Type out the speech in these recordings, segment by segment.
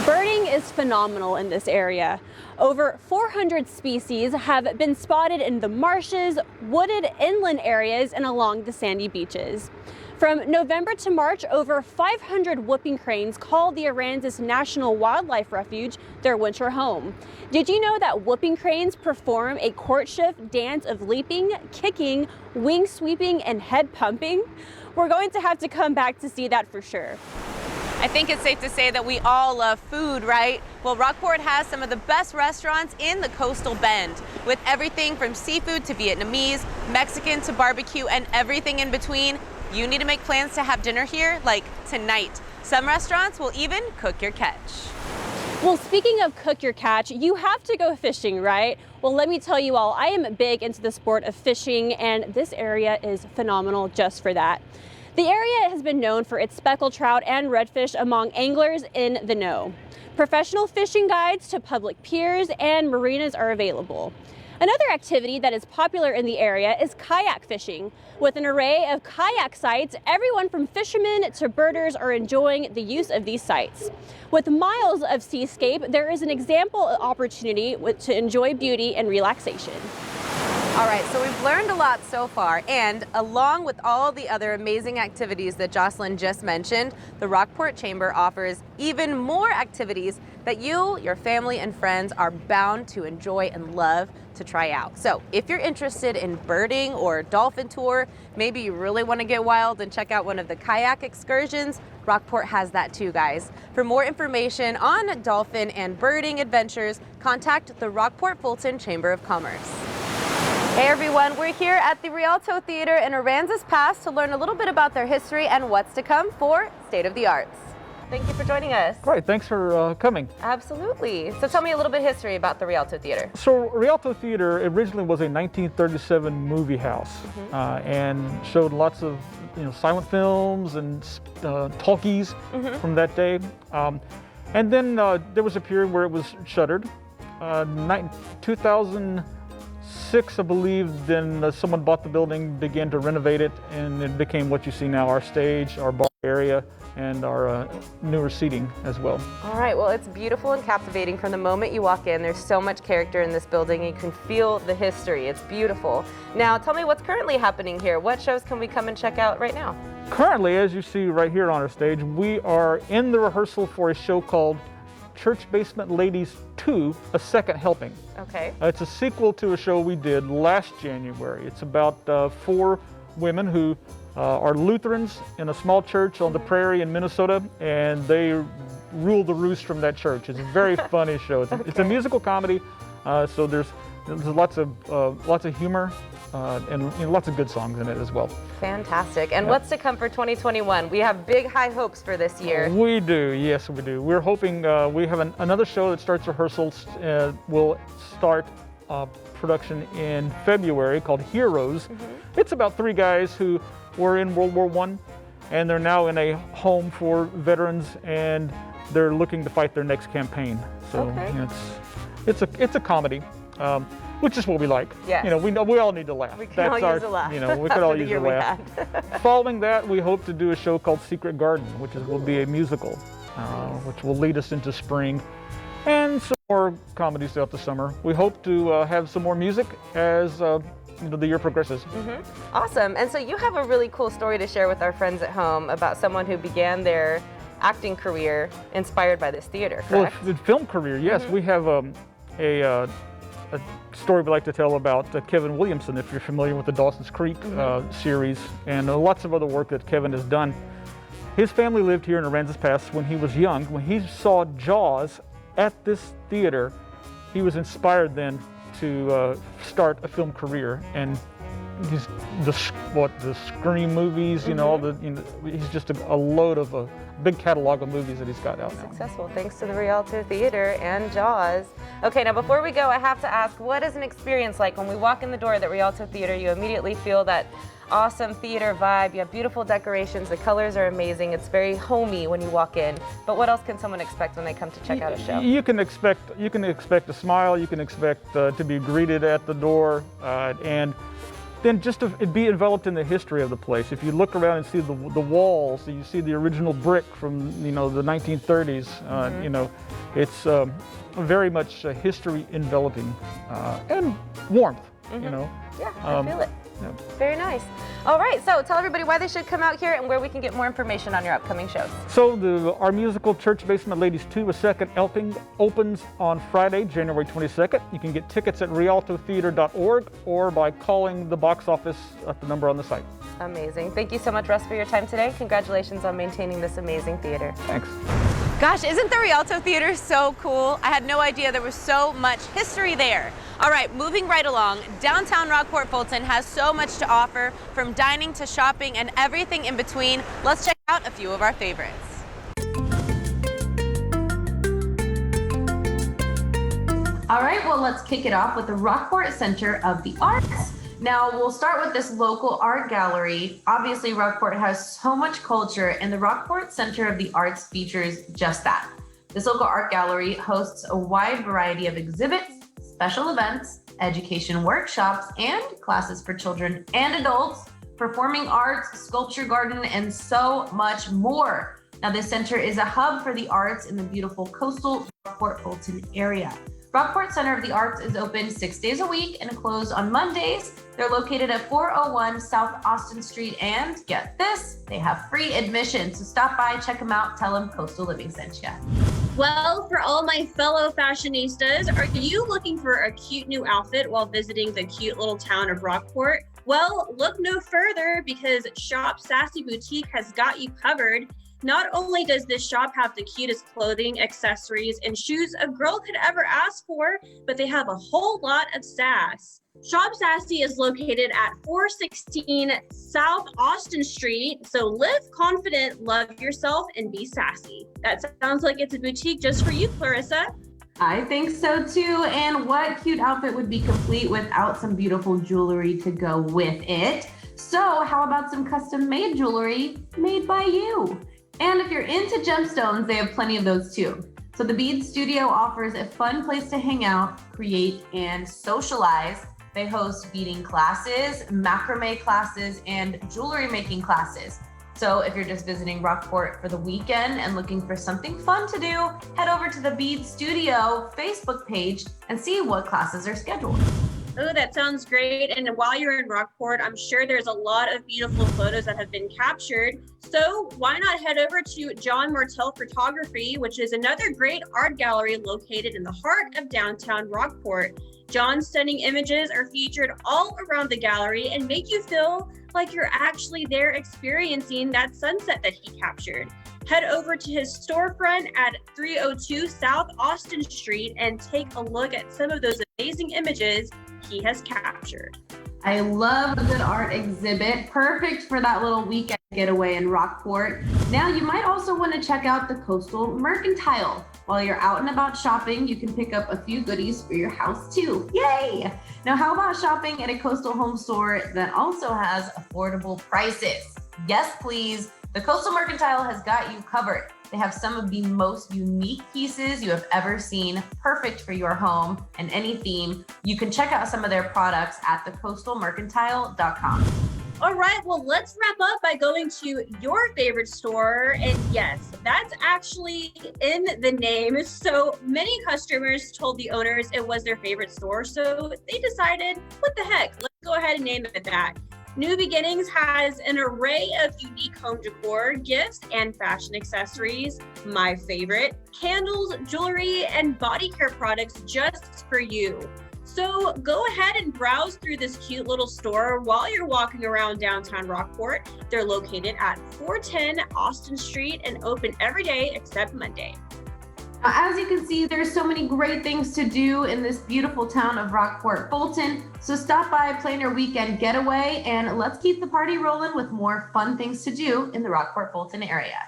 Birding is phenomenal in this area. Over 400 species have been spotted in the marshes, wooded inland areas, and along the sandy beaches. From November to March, over 500 whooping cranes call the Aransas National Wildlife Refuge their winter home. Did you know that whooping cranes perform a courtship dance of leaping, kicking, wing sweeping, and head pumping? We're going to have to come back to see that for sure. I think it's safe to say that we all love food, right? Well, Rockport has some of the best restaurants in the coastal bend, with everything from seafood to Vietnamese, Mexican to barbecue, and everything in between. You need to make plans to have dinner here, like tonight. Some restaurants will even cook your catch. Well, speaking of cook your catch, you have to go fishing, right? Well, let me tell you all, I am big into the sport of fishing, and this area is phenomenal just for that. The area has been known for its speckled trout and redfish among anglers in the know. Professional fishing guides to public piers and marinas are available. Another activity that is popular in the area is kayak fishing. With an array of kayak sites, everyone from fishermen to birders are enjoying the use of these sites. With miles of seascape, there is an example opportunity to enjoy beauty and relaxation. All right, so we've learned a lot so far, and along with all the other amazing activities that Jocelyn just mentioned, the Rockport Chamber offers even more activities that you, your family, and friends are bound to enjoy and love to try out. So if you're interested in birding or dolphin tour, maybe you really want to get wild and check out one of the kayak excursions, Rockport has that too, guys. For more information on dolphin and birding adventures, contact the Rockport Fulton Chamber of Commerce. Hey everyone, we're here at the Rialto Theater in Aransas Pass to learn a little bit about their history and what's to come for State of the Arts. Thank you for joining us. Right, thanks for coming. Absolutely. So tell me a little bit of history about the Rialto Theater. So Rialto Theater originally was a 1937 movie house and showed lots of silent films and talkies from that day. And then there was a period where it was shuttered. 2006, I believe, then someone bought the building, began to renovate it, and it became what you see now, our stage, our bar area, and our newer seating as well. All right, well, it's beautiful and captivating from the moment you walk in. There's so much character in this building. You can feel the history. It's beautiful. Now, tell me what's currently happening here. What shows can we come and check out right now? Currently, as you see right here on our stage, we are in the rehearsal for a show called Church Basement Ladies 2, A Second Helping. Okay. It's a sequel to a show we did last January. It's about 4 women who are Lutherans in a small church on the prairie in Minnesota, and they rule the roost from that church. It's a very funny show. It's a musical comedy, so there's lots of humor and lots of good songs in it as well. Fantastic. And what's to come for 2021? We have big high hopes for this year. We do, yes we do. We're hoping we have another show that starts rehearsals. Will start production in February called Heroes. It's about 3 guys who were in World War I, and they're now in a home for veterans, and they're looking to fight their next campaign. So it's a comedy. Which is what we like. Yes. We all need to laugh. We can all use a laugh. We could all use a laugh. Following that, we hope to do a show called Secret Garden, which will be a musical, which will lead us into spring, and some more comedies throughout the summer. We hope to have some more music as the year progresses. Awesome. And so you have a really cool story to share with our friends at home about someone who began their acting career inspired by this theater, correct? Well, the film career, yes. We have a story we like to tell about Kevin Williamson, if you're familiar with the Dawson's Creek series, and lots of other work that Kevin has done. His family lived here in Aransas Pass when he was young. When he saw Jaws at this theater, he was inspired then to start a film career, and he's the Scream movies, all the he's just a load of a big catalog of movies that he's got out now. Successful thanks to the Rialto Theater and Jaws. Okay, now before we go, I have to ask, what is an experience like when we walk in the door at the Rialto Theater? You immediately feel that awesome theater vibe. You have beautiful decorations. The colors are amazing. It's very homey when you walk in. But what else can someone expect when they come to check out a show? You can expect a smile. You can expect to be greeted at the door, and then just to be enveloped in the history of the place. If you look around and see the walls, you see the original brick from the 1930s. You know, it's very much history enveloping and warmth. You know. Yeah, I feel it. Yeah. Very nice. All right, so tell everybody why they should come out here and where we can get more information on your upcoming shows. So our musical Church Basement Ladies 2, a second helping, opens on Friday, January 22nd. You can get tickets at rialtotheater.org or by calling the box office at the number on the site. Amazing. Thank you so much, Russ, for your time today. Congratulations on maintaining this amazing theater. Thanks. Gosh, isn't the Rialto Theater so cool? I had no idea there was so much history there. All right, moving right along, downtown Rockport Fulton has so much to offer, from dining to shopping and everything in between. Let's check out a few of our favorites. All right, well, let's kick it off with the Rockport Center of the Arts. Now, we'll start with this local art gallery. Obviously, Rockport has so much culture, and the Rockport Center of the Arts features just that. This local art gallery hosts a wide variety of exhibits, special events, education workshops, and classes for children and adults, performing arts, sculpture garden, and so much more. Now, this center is a hub for the arts in the beautiful coastal Rockport Fulton area. Rockport Center of the Arts is open 6 days a week and closed on Mondays. They're located at 401 South Austin Street, and get this, they have free admission. So stop by, check them out, tell them Coastal Living sent you. Well, for all my fellow fashionistas, are you looking for a cute new outfit while visiting the cute little town of Rockport? Well, look no further, because Shop Sassy Boutique has got you covered. Not only does this shop have the cutest clothing, accessories, and shoes a girl could ever ask for, but they have a whole lot of sass. Shop Sassy is located at 416 South Austin Street, so live confident, love yourself, and be sassy. That sounds like it's a boutique just for you, Clarissa. I think so too, and what cute outfit would be complete without some beautiful jewelry to go with it? So how about some custom-made jewelry made by you? And if you're into gemstones, they have plenty of those too. So the Bead Studio offers a fun place to hang out, create, and socialize. They host beading classes, macrame classes, and jewelry making classes. So if you're just visiting Rockport for the weekend and looking for something fun to do, head over to the Bead Studio Facebook page and see what classes are scheduled. Oh, that sounds great. And while you're in Rockport, I'm sure there's a lot of beautiful photos that have been captured. So why not head over to John Martell Photography, which is another great art gallery located in the heart of downtown Rockport. John's stunning images are featured all around the gallery and make you feel like you're actually there experiencing that sunset that he captured. Head over to his storefront at 302 South Austin Street and take a look at some of those amazing images he has captured. I love a good art exhibit, perfect for that little weekend getaway in Rockport. Now, you might also want to check out the Coastal Mercantile. While you're out and about shopping, you can pick up a few goodies for your house too. Yay! Now, how about shopping at a coastal home store that also has affordable prices? Yes, please. The Coastal Mercantile has got you covered. They have some of the most unique pieces you have ever seen, perfect for your home and any theme. You can check out some of their products at thecoastalmercantile.com. All right, well, let's wrap up by going to your favorite store. And yes, that's actually in the name. So many customers told the owners it was their favorite store. So they decided, what the heck, let's go ahead and name it that. New Beginnings has an array of unique home decor, gifts, and fashion accessories. My favorite, candles, jewelry, and body care products just for you. So go ahead and browse through this cute little store while you're walking around downtown Rockport. They're located at 410 Austin Street and open every day except Monday. As you can see, there's so many great things to do in this beautiful town of Rockport Fulton. So stop by, plan your weekend getaway, and let's keep the party rolling with more fun things to do in the Rockport Fulton area.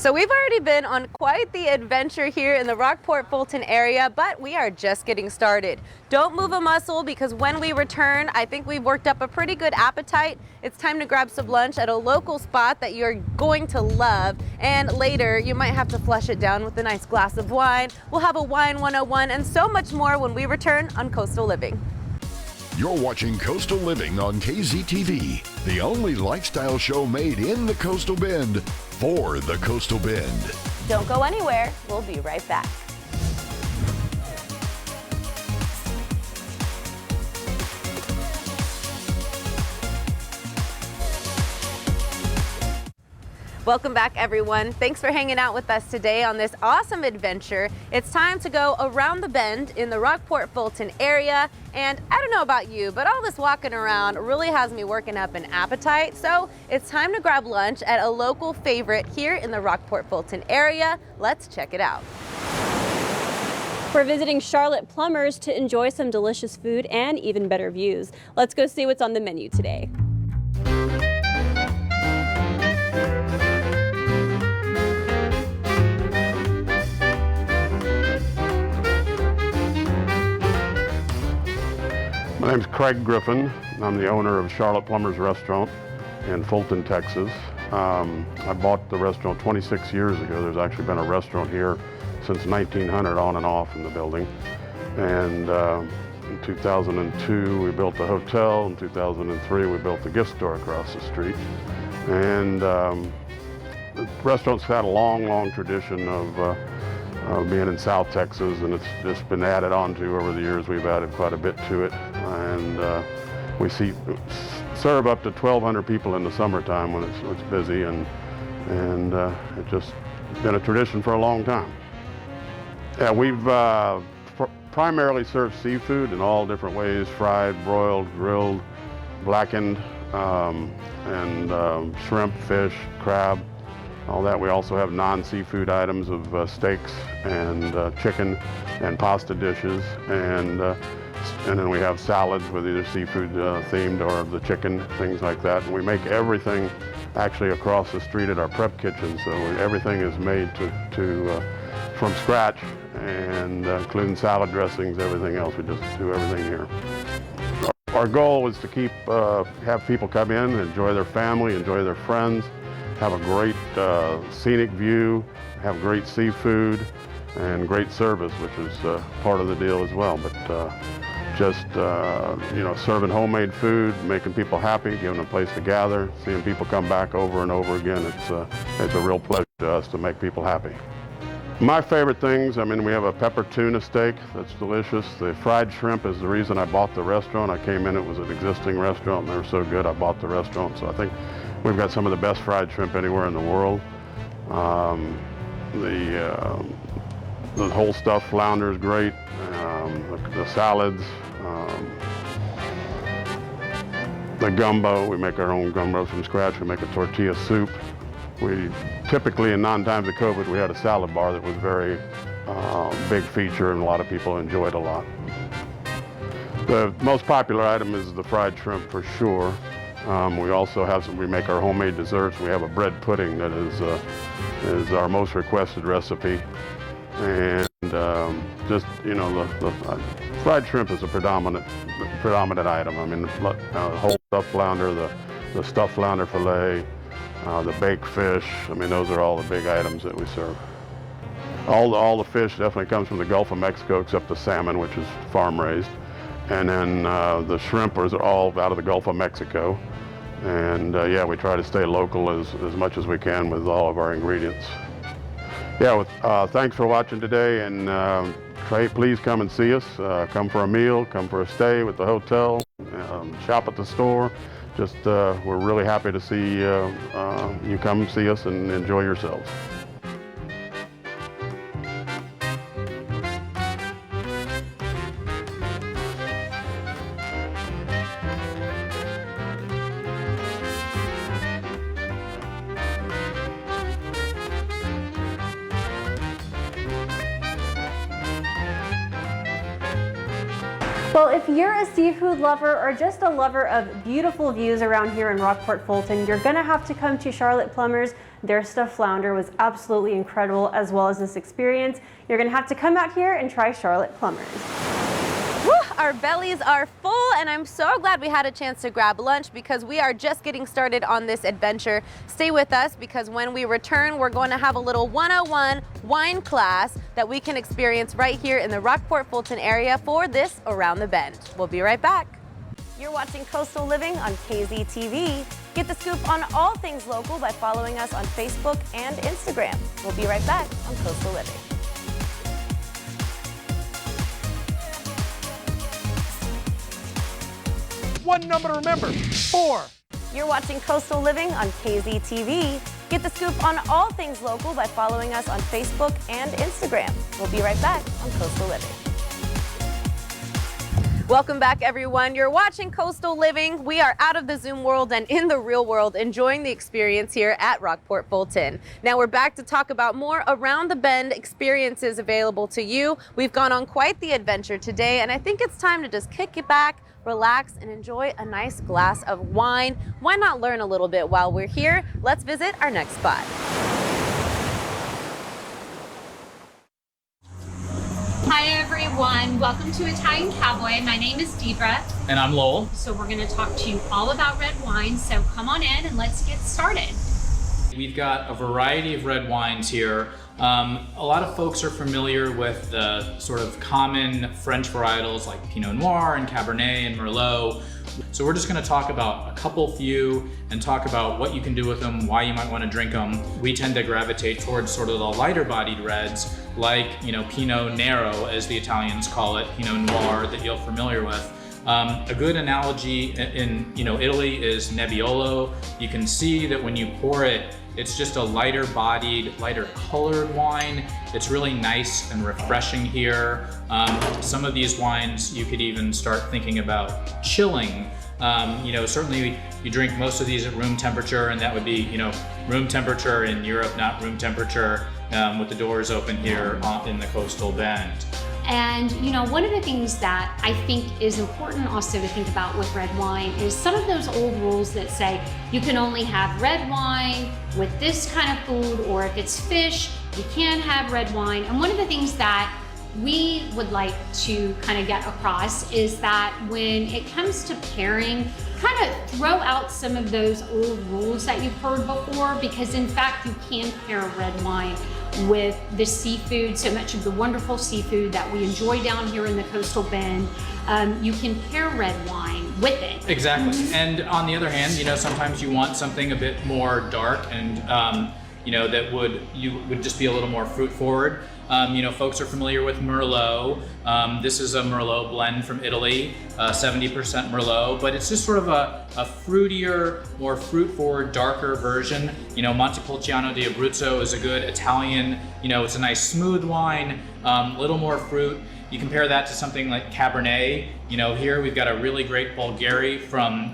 So we've already been on quite the adventure here in the Rockport Fulton area, but we are just getting started. Don't move a muscle, because when we return, I think we've worked up a pretty good appetite. It's time to grab some lunch at a local spot that you're going to love, and later you might have to flush it down with a nice glass of wine. We'll have a Wine 101 and so much more when we return on Coastal Living. You're watching Coastal Living on KZTV, the only lifestyle show made in the Coastal Bend for the Coastal Bend. Don't go anywhere. We'll be right back. Welcome back, everyone. Thanks for hanging out with us today on this awesome adventure. It's time to go around the bend in the Rockport Fulton area. And I don't know about you, but all this walking around really has me working up an appetite. So it's time to grab lunch at a local favorite here in the Rockport Fulton area. Let's check it out. We're visiting Charlotte Plumbers to enjoy some delicious food and even better views. Let's go see what's on the menu today. My name's Craig Griffin. I'm the owner of Charlotte Plumbers Restaurant in Fulton, Texas. I bought the restaurant 26 years ago. There's actually been a restaurant here since 1900 on and off in the building. And in 2002 we built a hotel. In 2003 we built the gift store across the street. And the restaurant's had a long tradition of being in South Texas, and it's just been added on to over the years. We've added quite a bit to it, and we serve up to 1,200 people in the summertime when it's busy, and it's just been a tradition for a long time. Yeah, we've primarily served seafood in all different ways: fried, broiled, grilled, blackened, and shrimp, fish, crab. All that. We also have non-seafood items of steaks and chicken and pasta dishes, and then we have salads with either seafood themed or the chicken, things like that. And we make everything actually across the street at our prep kitchen, so everything is made from scratch, and including salad dressings, everything else. We just do everything here. Our goal is to have people come in, enjoy their family, enjoy their friends, have a great scenic view, have great seafood, and great service, which is part of the deal as well. But serving homemade food, making people happy, giving them a place to gather, seeing people come back over and over again, it's a real pleasure to us to make people happy. My favorite things, we have a pepper tuna steak that's delicious. The fried shrimp is the reason I bought the restaurant. I came in, it was an existing restaurant, and they were so good I bought the restaurant. So I think we've got some of the best fried shrimp anywhere in the world. The whole stuffed flounder is great. The salads, the gumbo. We make our own gumbo from scratch. We make a tortilla soup. We typically, in non-times of COVID, we had a salad bar that was very big feature, and a lot of people enjoyed a lot. The most popular item is the fried shrimp for sure. We also have we make our homemade desserts. We have a bread pudding that is our most requested recipe. And the fried shrimp is a predominant item. The whole stuffed flounder, the stuffed flounder fillet, the baked fish. Those are all the big items that we serve. All the fish definitely comes from the Gulf of Mexico, except the salmon, which is farm raised. And then the shrimp are all out of the Gulf of Mexico. And we try to stay local as much as we can with all of our ingredients. Thanks for watching today, and please come and see us. Come for a meal, come for a stay with the hotel, shop at the store. We're really happy to see you come see us and enjoy yourselves. Well, if you're a seafood lover or just a lover of beautiful views around here in Rockport Fulton, you're gonna have to come to Charlotte Plummer's. Their stuffed flounder was absolutely incredible, as well as this experience. You're gonna have to come out here and try Charlotte Plummer's. Whew, our bellies are full, and I'm so glad we had a chance to grab lunch because we are just getting started on this adventure. Stay with us because when we return, we're going to have a little 101 wine class that we can experience right here in the Rockport Fulton area for this Around the Bend. We'll be right back. You're watching Coastal Living on KZTV. Get the scoop on all things local by following us on Facebook and Instagram. We'll be right back on Coastal Living. One number to remember, 4. You're watching Coastal Living on KZTV. Get the scoop on all things local by following us on Facebook and Instagram. We'll be right back on Coastal Living. Welcome back, everyone. You're watching Coastal Living. We are out of the Zoom world and in the real world, enjoying the experience here at Rockport Fulton. Now we're back to talk about more Around the Bend experiences available to you. We've gone on quite the adventure today, and I think it's time to just kick it back, relax, and enjoy a nice glass of wine. Why not learn a little bit while we're here? Let's visit our next spot. Hi everyone, welcome to Italian Cowboy. My name is Deidre. And I'm Lowell. So we're going to talk to you all about red wine, so come on in and let's get started. We've got a variety of red wines here. A lot of folks are familiar with the sort of common French varietals like Pinot Noir and Cabernet and Merlot. So we're just going to talk about a couple few and talk about what you can do with them, why you might want to drink them. We tend to gravitate towards sort of the lighter bodied reds like, Pinot Nero, as the Italians call it, Pinot Noir, that you're familiar with. A good analogy in Italy is Nebbiolo. You can see that when you pour it, it's just a lighter bodied, lighter colored wine. It's really nice and refreshing here. Some of these wines you could even start thinking about chilling. Certainly you drink most of these at room temperature, and that would be, room temperature in Europe, not room temperature with the doors open here in the Coastal Bend. And one of the things that I think is important also to think about with red wine is some of those old rules that say you can only have red wine with this kind of food, or if it's fish, you can't have red wine. And one of the things that we would like to kind of get across is that when it comes to pairing, kind of throw out some of those old rules that you've heard before, because in fact you can pair red wine with the seafood, so much of the wonderful seafood that we enjoy down here in the Coastal Bend. You can pair red wine with it. Exactly. And on the other hand, sometimes you want something a bit more dark and that would just be a little more fruit forward. Folks are familiar with Merlot. This is a Merlot blend from Italy, 70% Merlot, but it's just sort of a fruitier, more fruit-forward, darker version. Montepulciano di Abruzzo is a good Italian, it's a nice smooth wine, little more fruit. You compare that to something like Cabernet. Here we've got a really great Bulgari from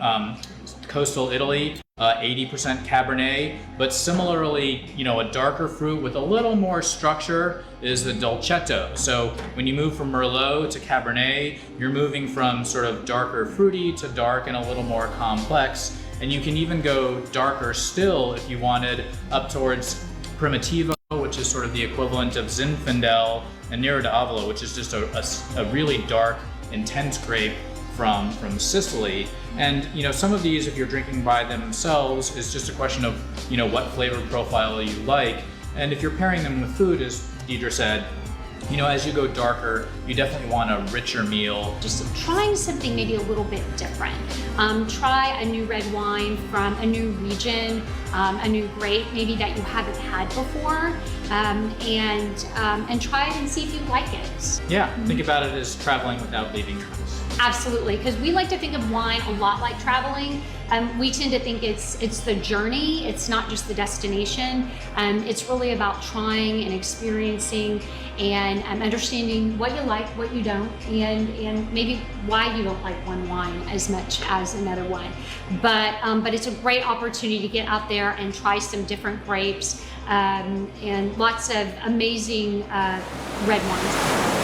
coastal Italy. 80% Cabernet, but similarly, a darker fruit with a little more structure is the Dolcetto. So when you move from Merlot to Cabernet, you're moving from sort of darker fruity to dark and a little more complex. And you can even go darker still if you wanted, up towards Primitivo, which is sort of the equivalent of Zinfandel, and Nero d'Avola, which is just a really dark, intense grape from Sicily. And some of these, if you're drinking by themselves, is just a question of what flavor profile you like. And if you're pairing them with food, as Deidre said, as you go darker, you definitely want a richer meal. Just trying something maybe a little bit different. Try a new red wine from a new region, a new grape maybe that you haven't had before, and try it and see if you like it. Yeah, think about it as traveling without leaving your house. Absolutely, because we like to think of wine a lot like traveling. We tend to think it's the journey, it's not just the destination. It's really about trying and experiencing and understanding what you like, what you don't, and maybe why you don't like one wine as much as another one. But it's a great opportunity to get out there and try some different grapes and lots of amazing red wines.